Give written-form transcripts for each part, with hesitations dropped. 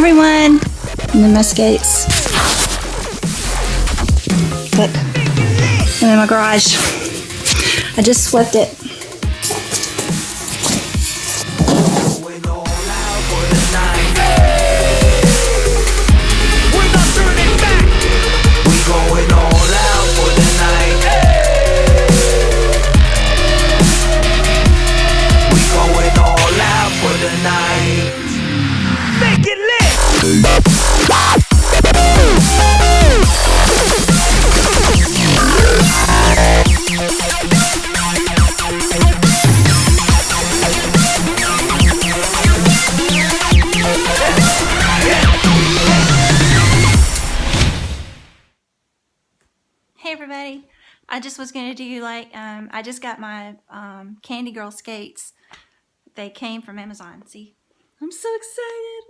everyone! I'm in my skates. Look, I'm in my garage. I just swept it. Hey everybody, I just was going to do like, I just got my CandiGirl skates. They came from Amazon. See? I'm so excited.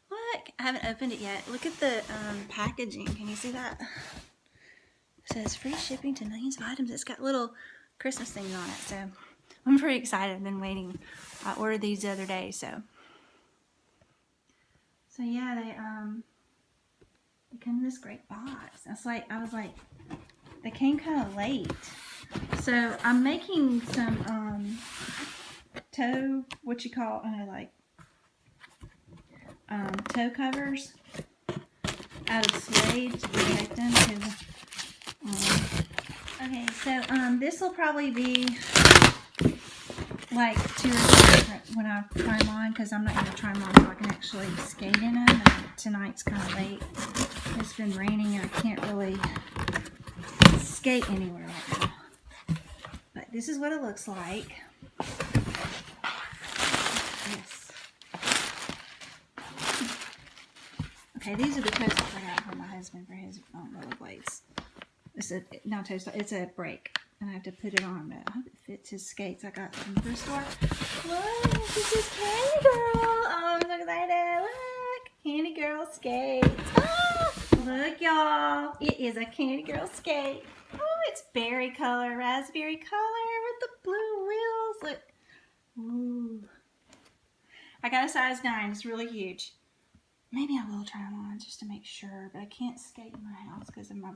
Look. I haven't opened it yet. Look at the packaging. Can you see that? It says free shipping to millions of items. It's got little Christmas things on it. So I'm pretty excited. I've been waiting. I ordered these the other day. So yeah, they come in this great box. I was like, they came kind of late. So I'm making some toe covers out of suede to protect them. Okay, so this will probably be like 2 or 3 different when I try them on, because I'm not going to try them on so I can actually skate in them. And tonight's kind of late. It's been raining and I can't really skate anywhere right now. But this is what it looks like. Yes. Okay, these are the toe stops I got from my husband for his rollerblades. It's a brake. And I have to put it on, but I hope it fits his skates I got from the thrift store. Look, this is CandiGirl. Oh, I'm so excited. Look, CandiGirl skates. Oh, look, y'all. It is a CandiGirl skate. Oh, it's berry color, raspberry color with the blue wheels. Look. Ooh. I got a size 9. It's really huge. Maybe I will try them on just to make sure, but I can't skate in my house because my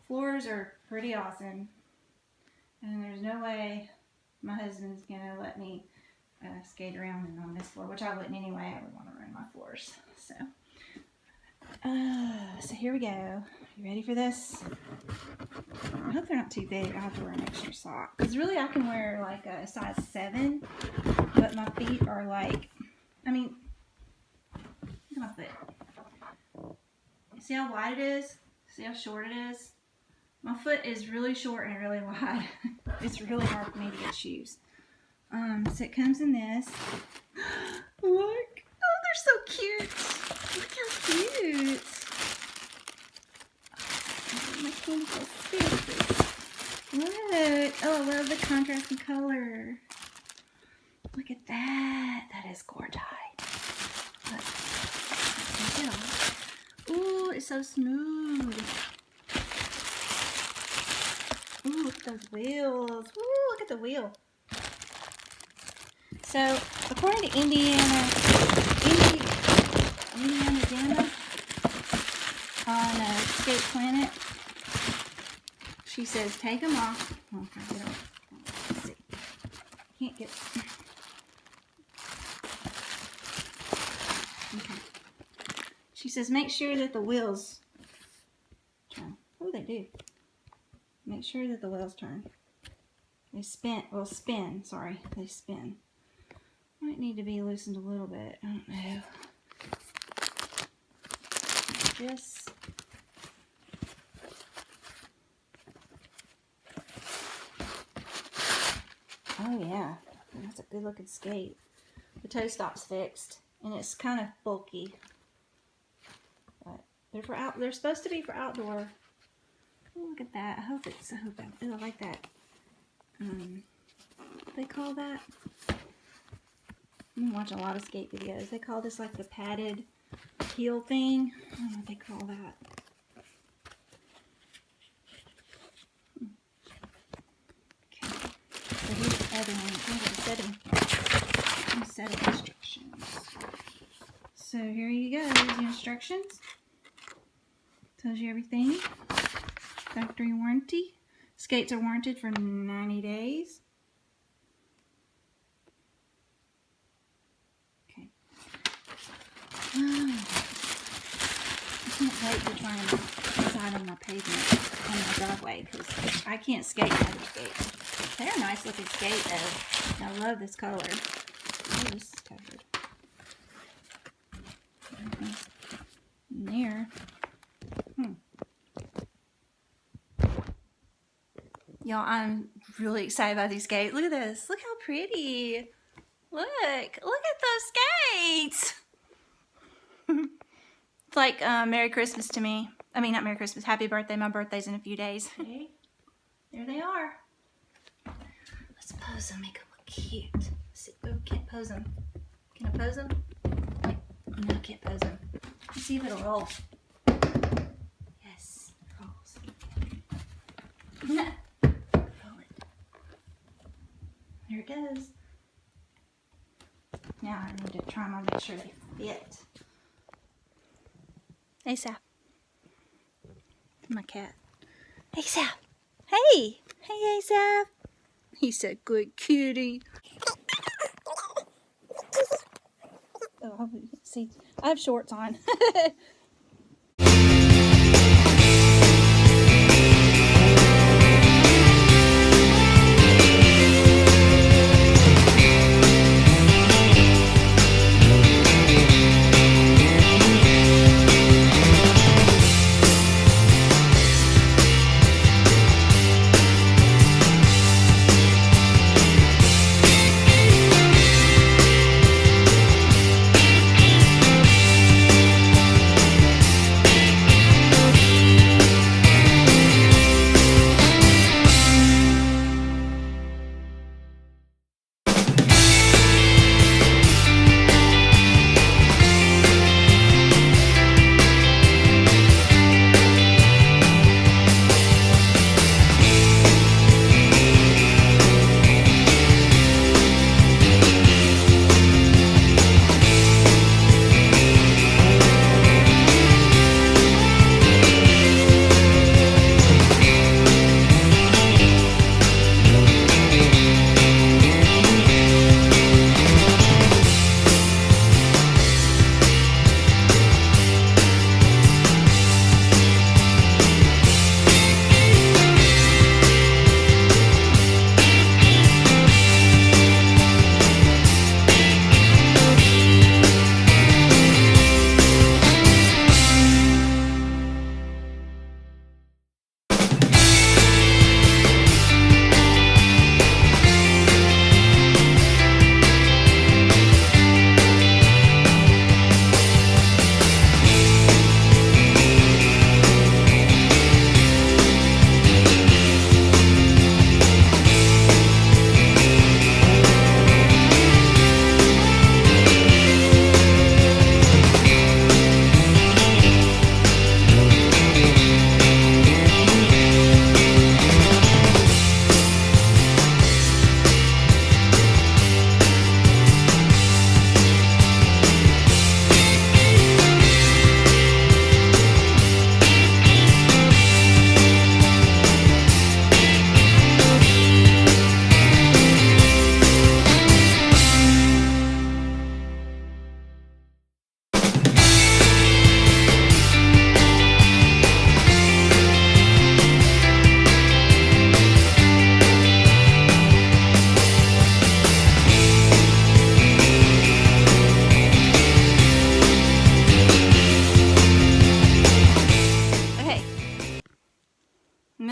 floors are pretty awesome. And there's no way my husband's going to let me skate around on this floor, which I wouldn't anyway. I would want to ruin my floors. So here we go. You ready for this? I hope they're not too big. I'll have to wear an extra sock. Because really I can wear like a size 7, but my feet are like, look at my foot. See how wide it is? See how short it is? My foot is really short and really wide. It's really hard for me to get shoes. So it comes in this. Look. Oh, they're so cute. Look how cute. Oh, my CandiGirl skates. Look. Oh, I love the contrasting color. Look at that. That is gorgeous. Look. Take it off. Ooh, it's so smooth. Ooh, look at those wheels. Ooh, look at the wheel. So, according to Indiana Dana on Skate Planet, she says take them off. Oh, I get off. Let's see. Can't get. Okay. She says make sure that the wheels turn. Oh, they do. Make sure that the wheels turn. They spin. Sorry, they spin. Might need to be loosened a little bit. I don't know. Like this. Oh yeah, that's a good looking skate. The toe stop's fixed, and it's kind of bulky. But they're supposed to be for outdoor. Oh, look at that. I hope I like that. What they call that? I'm watching a lot of skate videos. They call this like the padded heel thing. I don't know what they call that. Okay. So here's the other one. Here's the setting instructions. So here you go. Here's the instructions. Tells you everything. Factory warranty. Skates are warranted for 90 days. Okay. I can't wait to try and decide on my pavement on my driveway because I can't skate on other skates. They're a nice looking skate though. I love this color. Oh, this is covered. In there. Y'all, I'm really excited about these skates. Look at this. Look how pretty. Look at those skates. It's like Merry Christmas to me. I mean, not Merry Christmas. Happy birthday. My birthday's in a few days. Okay. There they are. Let's pose them. Make them look cute. See, oh, can't pose them. Can I pose them? Wait, no, I can't pose them. Let's see if it'll roll. Yes, it rolls. Roll it. There it goes. Now I need to try them on, make sure they fit. Hey, Sap. My cat. Hey, Sap. Hey. Hey, Sap. He's a good cutie. Oh, see, I have shorts on.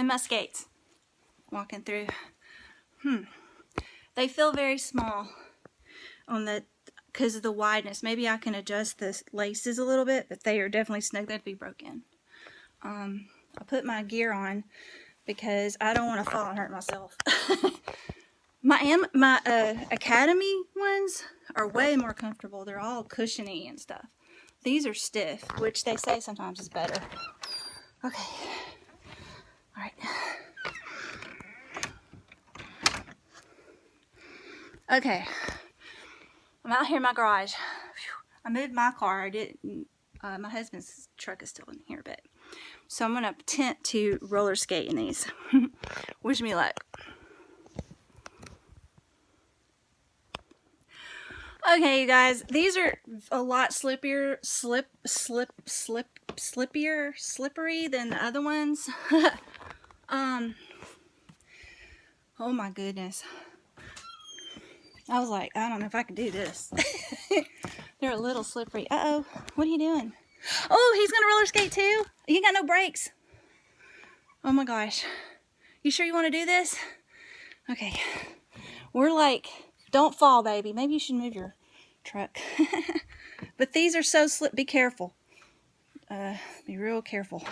My skates walking through. They feel very small on the because of the wideness. Maybe I can adjust the laces a little bit, but they are definitely snug. That'd be broken. I put my gear on because I don't want to fall and hurt myself. My Academy ones are way more comfortable. They're all cushiony and stuff. These are stiff, which they say sometimes is better. Okay. All right. Okay. I'm out here in my garage. I moved my car. I didn't. My husband's truck is still in here, but so I'm gonna attempt to roller skate in these. Wish me luck. Okay, you guys, these are a lot slippier than the other ones. Oh my goodness. I was like, I don't know if I can do this. They're a little slippery. Uh-oh, what are you doing? Oh, he's gonna roller skate too? You got no brakes. Oh my gosh. You sure you want to do this? Okay. We're like, don't fall, baby. Maybe you should move your truck. But these are so slip. Be careful. Be real careful.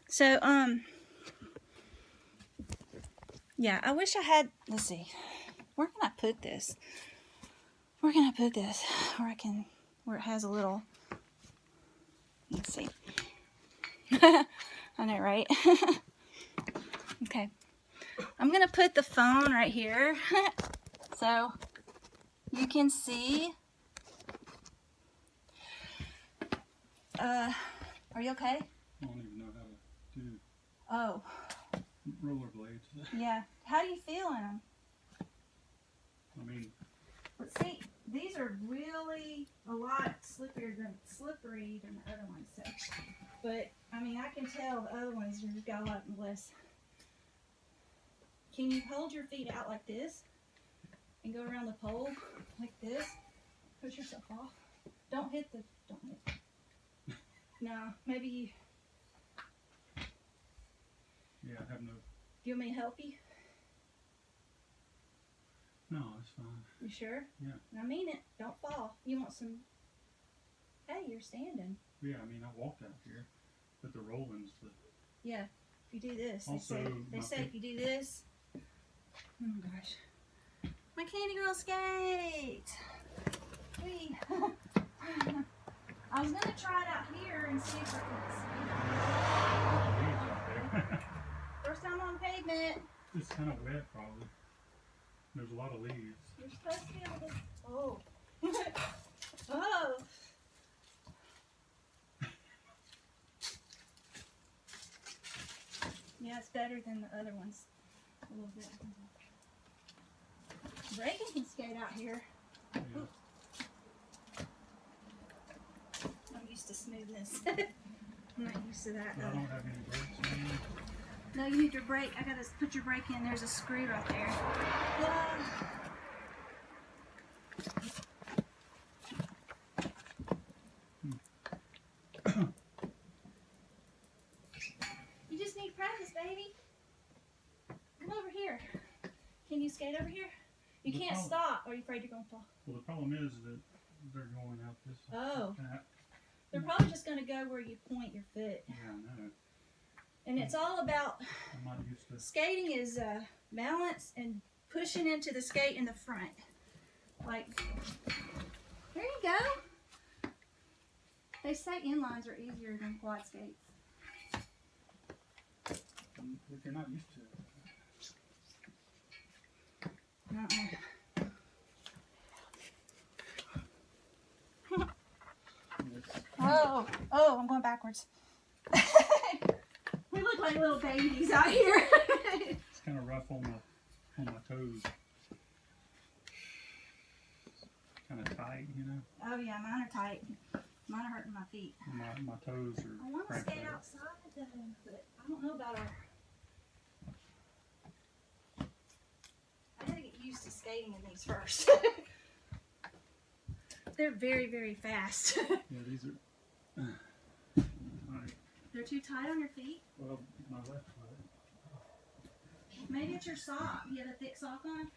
So, yeah, I wish I had, let's see. Where can I put this? Where can I put this? Where it has a little, let's see. I know, right? Okay. I'm going to put the phone right here so you can see. Are you okay? I don't even know how to do rollerblades. Yeah. How do you feel in them? I mean, But see, these are really a lot slippery than the other ones. So, but I mean, I can tell the other ones you've got a lot less. Can you hold your feet out like this and go around the pole like this? Push yourself off. Don't hit. No, maybe you. yeah, I have no. Do you want me to help you? No, it's fine. You sure? Yeah. I mean it. Don't fall. You want some? Hey, you're standing. Yeah, I mean, I walked out here, but the rolling's the. Yeah. If you do this, Also, they say if you do this. Oh my gosh. My CandiGirl skate. Whee. I was gonna try it out here and see if I could see. First time on pavement. It's kind of wet, probably. There's a lot of leaves. You're supposed to be able to. Oh. Oh. Yeah, it's better than the other ones. A little bit. Reagan can skate out here. Yeah. I'm used to smoothness. I'm not used to that. I don't have any brakes on me. No, you need your brake. I gotta put your brake in. There's a screw right there. You just need practice, baby. Come over here. Can you skate over here? You can't stop. Are you afraid you're gonna fall? Well, the problem is that they're going out this. Oh. That. They're probably just gonna go where you point your foot. Yeah, I know. And it's all about I'm not used to. skating is balance and pushing into the skate in the front. Like, there you go. They say inlines are easier than quad skates. If you're not used to it. Oh, I'm going backwards. We look like little babies out here. It's kind of rough on my toes. Kind of tight, you know. Oh yeah, mine are tight. Mine are hurting my feet. My toes are. I want to cramped skate up. outside though, but I don't know about our. I gotta get used to skating in these first. They're very, very fast. Yeah, these are. Alright. They're too tight on your feet. Well, my left foot. Maybe it's your sock. You have a thick sock on?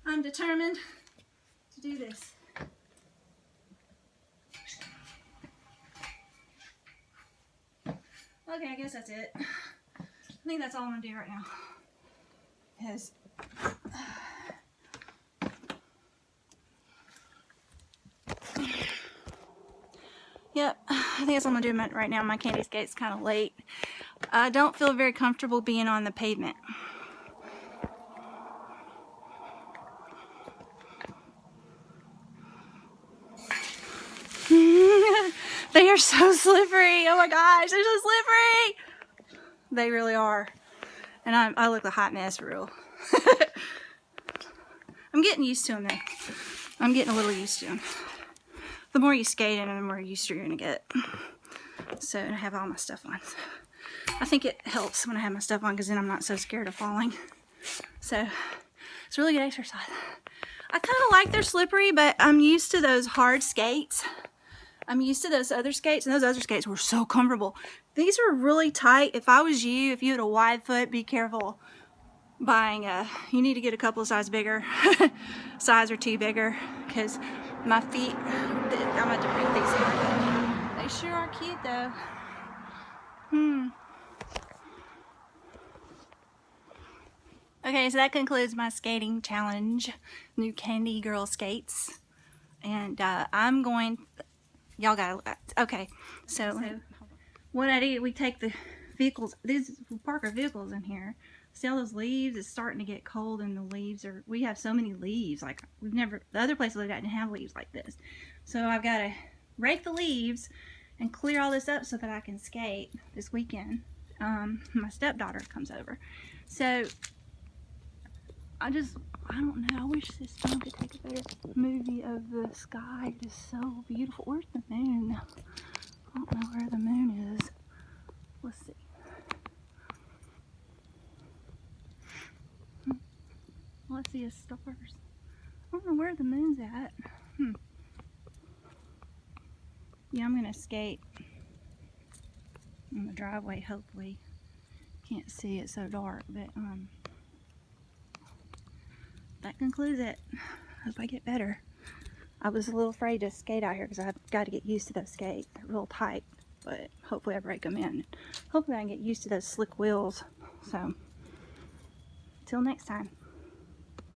I'm determined to do this. Okay, I guess that's it. I think that's all I'm gonna do right now. Because Yep, I think that's what I'm doing right now. My candy skate's kind of late. I don't feel very comfortable being on the pavement. They are so slippery. Oh my gosh, they're so slippery. They really are. And I look a hot mess for real. I'm getting used to them though. I'm getting a little used to them. The more you skate in, the more used to you're gonna get. So, and I have all my stuff on. So I think it helps when I have my stuff on because then I'm not so scared of falling. So it's really good exercise. I kind of like they're slippery, but I'm used to those hard skates. I'm used to those other skates, and those other skates were so comfortable. These are really tight. If I was you, if you had a wide foot, be careful buying you need to get a couple of sizes bigger. Size or two bigger, because my feet, I'm going to bring these here. They sure are cute though. Okay, so that concludes my skating challenge. New CandiGirl skates. And I'm going, y'all gotta, okay. So what I do, we take the vehicles, we park our vehicles in here. See all those leaves? It's starting to get cold and the leaves are, we have so many leaves. Like we've never, the other place we lived at didn't have leaves like this. So I've got to rake the leaves and clear all this up so that I can skate this weekend. My stepdaughter comes over. So I don't know, I wish this phone could take a better movie of the sky. It is so beautiful. Where's the moon? I don't know where the moon is. Let's see. All I see is stars. I don't know where the moon's at. Yeah, I'm gonna skate on the driveway, hopefully. Can't see, it's so dark, but that concludes it. Hope I get better. I was a little afraid to skate out here because I've got to get used to those skates. They're real tight, but hopefully I break them in. Hopefully I can get used to those slick wheels. So, till next time.